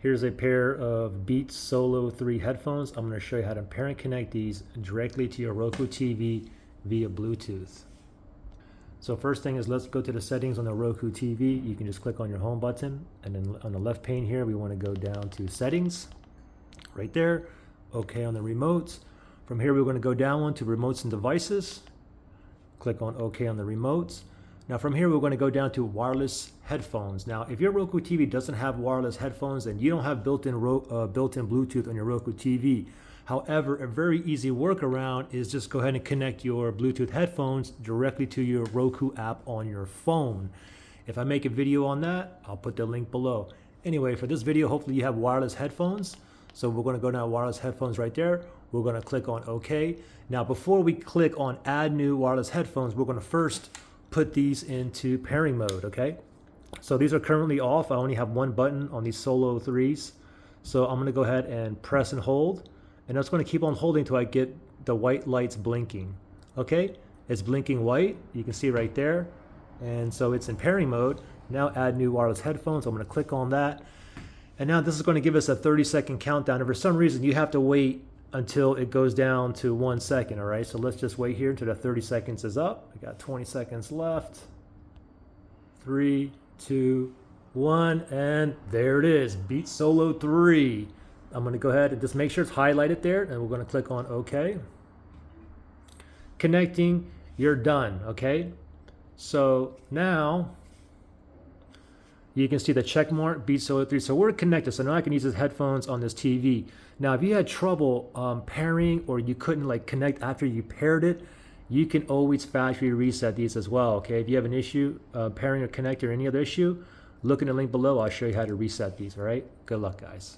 Here's a pair of Beats Solo 3 headphones. I'm going to show you how to pair and connect these directly to your Roku TV via Bluetooth. So first thing is, let's go to the settings on the Roku TV. You can just click on your home button, and then on the left pane here, we want to go down to settings, right there. OK on the remotes. From here, we're going to go down one to remotes and devices. Click on OK on the remotes. Now from here, we're going to go down to wireless headphones. Now, if your Roku TV doesn't have wireless headphones, then you don't have built-in Bluetooth on your Roku TV. However, a very easy workaround is just go ahead and connect your Bluetooth headphones directly to your Roku app on your phone. If I make a video on that, I'll put the link below. Anyway, for this video, hopefully you have wireless headphones. So we're going to go down to wireless headphones right there. We're going to click on OK. Now, before we click on Add New Wireless Headphones, we're going to first put these into pairing mode, okay? So these are currently off. I only have one button on these Solo 3s. So I'm going to go ahead and press and hold. And I'm just going to keep on holding until I get the white lights blinking. Okay, it's blinking white. You can see right there. And so it's in pairing mode. Now add new wireless headphones. I'm going to click on that. And now this is going to give us a 30-second countdown. And for some reason, you have to wait until it goes down to 1 second. All right, so let's just wait here until the 30 seconds is up. We got 20 seconds left. 3, 2, 1, and there it is, Beats Solo 3. I'm going to go ahead and just make sure it's highlighted there, and we're going to click on OK. Connecting, you're done, okay? So now you can see the check mark, Beats Solo 3. So we're connected, so now I can use these headphones on this TV. Now, if you had trouble pairing, or you couldn't connect after you paired it, you can always factory reset these as well, okay? If you have an issue pairing or connecting or any other issue, look in the link below. I'll show you how to reset these, all right? Good luck, guys.